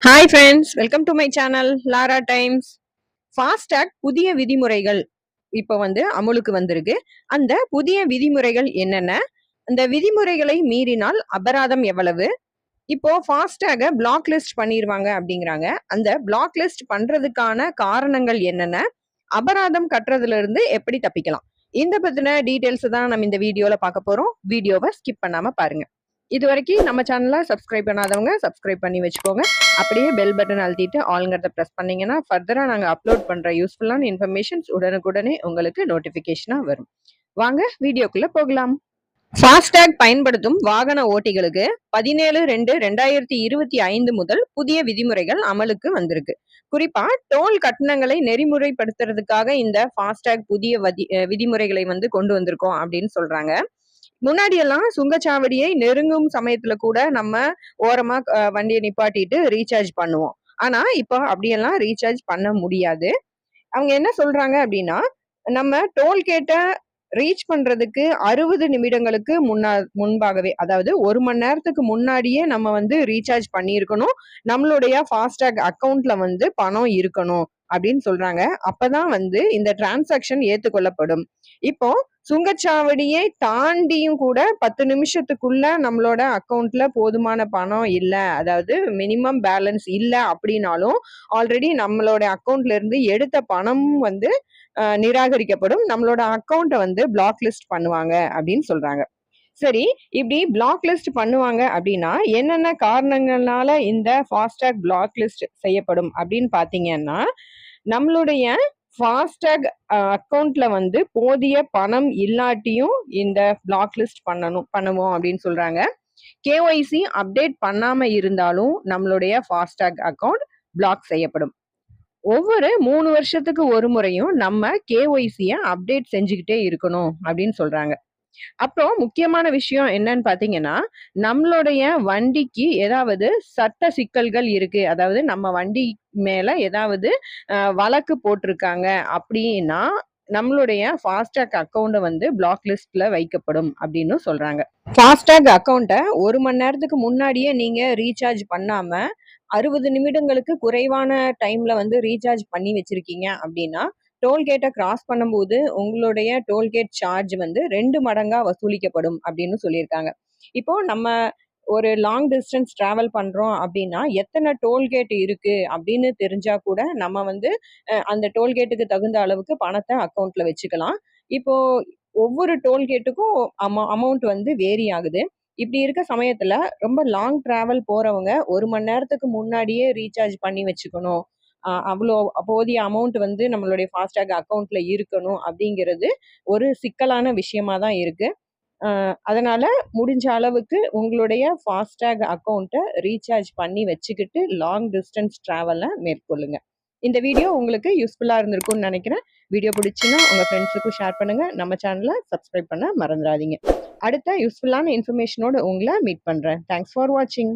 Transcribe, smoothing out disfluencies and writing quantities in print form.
Hi friends, welcome to my channel Lara Times. FASTag புதிய விதிமுறைகள் இப்போ அமுலுக்கு வந்திருக்கு. அந்த புதிய விதிமுறைகள் என்னென்ன, அந்த விதிமுறைகளை மீறினால் அபராதம் எவ்வளவு, இப்போ ஃபாஸ்டாக பிளாக் லிஸ்ட் பண்ணிடுவாங்க அப்படிங்கிறாங்க. அந்த பிளாக் லிஸ்ட் பண்றதுக்கான காரணங்கள் என்னென்ன, அபராதம் கட்டுறதுல இருந்து எப்படி தப்பிக்கலாம், இந்த பத்தின டீட்டெயில்ஸ் தான் நம்ம இந்த வீடியோல பார்க்க போறோம். வீடியோவை ஸ்கிப் பண்ணாம பாருங்க. இது வரைக்கும் நம்ம சேனலை சப்ஸ்கிரைப் பண்ணாதவங்க சப்ஸ்கிரைப் பண்ணி வச்சுக்கோங்க. அப்படியே பெல் பட்டன் அழுத்திட்டு ஆளுங்கிறத ப்ரெஸ் பண்ணீங்கன்னா ஃபர்தராக நாங்கள் அப்லோட் பண்ணுற யூஸ்ஃபுல்லான இன்ஃபர்மேஷன்ஸ் உடனுக்குடனே உங்களுக்கு நோட்டிஃபிகேஷனாக வரும். வாங்க வீடியோக்குள்ள போகலாம். ஃபாஸ்டாக் பயன்படுத்தும் வாகன ஓட்டிகளுக்கு 17/2/2025 முதல் புதிய விதிமுறைகள் அமலுக்கு வந்திருக்கு. குறிப்பா டோல் கட்டணங்களை நெறிமுறைப்படுத்துறதுக்காக இந்த ஃபாஸ்டாக் புதிய விதிமுறைகளை கொண்டு வந்திருக்கோம் அப்படின்னு சொல்றாங்க. முன்னாடி எல்லாம் சுங்கச்சாவடியை நெருங்கும் சமயத்துல கூட நம்ம ஓரமா வண்டியை நிப்பாட்டிட்டு ரீசார்ஜ் பண்ணுவோம். ஆனா இப்போ அப்படியெல்லாம் ரீசார்ஜ் பண்ண முடியாது. அவங்க என்ன சொல்றாங்க அப்படின்னா, நம்ம டோல்கேட்ட ரீச் பண்றதுக்கு 60 நிமிடங்களுக்கு முன்பாகவே, அதாவது 1 மணி நேரத்துக்கு முன்னாடியே நம்ம ரீசார்ஜ் பண்ணியிருக்கணும். நம்மளுடைய ஃபாஸ்டாக் அக்கவுண்ட்ல பணம் இருக்கணும் அப்படின்னு சொல்றாங்க. அப்பதான் இந்த டிரான்சாக்ஷன் ஏத்துக்கொள்ளப்படும். இப்போ சுங்கச்சாவடியை தாண்டியும் கூட 10 நிமிஷத்துக்குள்ள நம்மளோட அக்கவுண்ட்ல போதுமான பணம் இல்ல, அதாவது மினிமம் பேலன்ஸ் இல்ல அப்படின்னாலும் ஆல்ரெடி நம்மளோட அக்கவுண்ட்ல இருந்து எடுத்த பணமும் நிராகரிக்கப்படும். நம்மளோட அக்கவுண்ட்டை பிளாக் லிஸ்ட் பண்ணுவாங்க அப்படின்னு சொல்றாங்க. சரி, இப்படி பிளாக் லிஸ்ட் பண்ணுவாங்க அப்படின்னா என்னென்ன காரணங்களால இந்த ஃபாஸ்டாக் பிளாக் லிஸ்ட் செய்யப்படும் அப்படின்னு பாத்தீங்கன்னா, நம்மளுடைய ஃபாஸ்டாக் அக்கவுண்ட்ல போதிய பணம் இல்லாட்டியும் இந்த பிளாக் லிஸ்ட் பண்ணுவோம் அப்படின்னு சொல்றாங்க. கேஒய்சி அப்டேட் பண்ணாம இருந்தாலும் நம்மளுடைய ஃபாஸ்டாக் அக்கவுண்ட் பிளாக் செய்யப்படும். ஒவ்வொரு 3 வருஷத்துக்கு ஒரு முறையும் நம்ம கேஒய்சிய அப்டேட் செஞ்சுக்கிட்டே இருக்கணும் அப்படின்னு சொல்றாங்க. அப்புறம் முக்கியமான விஷயம் என்னன்னு பாத்தீங்கன்னா, நம்மளுடைய வண்டிக்கு ஏதாவது சட்ட சிக்கல்கள் இருக்கு, அதாவது நம்ம வண்டி மேல ஏதாவது வழக்கு போட்டிருக்காங்க அப்படின்னா நம்மளுடைய ஃபாஸ்டாக் அக்கவுண்ட் பிளாக் லிஸ்ட்ல வைக்கப்படும் அப்படின்னு சொல்றாங்க. ஃபாஸ்டாக் அக்கவுண்ட்டை 1 மணி நேரத்துக்கு முன்னாடியே நீங்க ரீசார்ஜ் பண்ணாம 60 நிமிடங்களுக்கு குறைவான டைம்ல ரீசார்ஜ் பண்ணி வச்சிருக்கீங்க அப்படின்னா, டோல்கேட்டை கிராஸ் பண்ணும்போது உங்களுடைய டோல்கேட் சார்ஜ் 2 மடங்கா வசூலிக்கப்படும் அப்படின்னு சொல்லியிருக்காங்க. இப்போ நம்ம ஒரு லாங் டிஸ்டன்ஸ் டிராவல் பண்றோம் அப்படின்னா எத்தனை டோல்கேட் இருக்கு அப்படின்னு தெரிஞ்சா கூட நம்ம அந்த டோல்கேட்டுக்கு தகுந்த அளவுக்கு பணத்தை அக்கவுண்ட்ல வச்சுக்கலாம். இப்போ ஒவ்வொரு டோல்கேட்டுக்கும் அமௌண்ட் வேரி ஆகுது. இப்படி இருக்க சமயத்துல ரொம்ப லாங் டிராவல் போறவங்க 1 மணி நேரத்துக்கு முன்னாடியே ரீசார்ஜ் பண்ணி வச்சுக்கணும், அவ்வளோ போதிய அமௌண்ட் நம்மளுடைய ஃபாஸ்டாக் அக்கவுண்ட்ல இருக்கணும் அப்படிங்கிறது ஒரு சிக்கலான விஷயமா தான் இருக்கு. அதனால முடிஞ்ச அளவுக்கு உங்களுடைய ஃபாஸ்டாக் அக்கவுண்ட்டை ரீசார்ஜ் பண்ணி வச்சுக்கிட்டு லாங் டிஸ்டன்ஸ் டிராவலை மேற்கொள்ளுங்க. இந்த வீடியோ உங்களுக்கு யூஸ்ஃபுல்லா இருந்திருக்கும்னு நினைக்கிறேன். வீடியோ பிடிச்சுன்னா உங்க ஃப்ரெண்ட்ஸுக்கும் ஷேர் பண்ணுங்க. நம்ம சேனலை சப்ஸ்கிரைப் பண்ண மறந்துடாதீங்க. அடுத்த யூஸ்ஃபுல்லான இன்ஃபர்மேஷனோட உங்களை மீட் பண்றேன். தேங்க்ஸ் ஃபார் வாட்சிங்.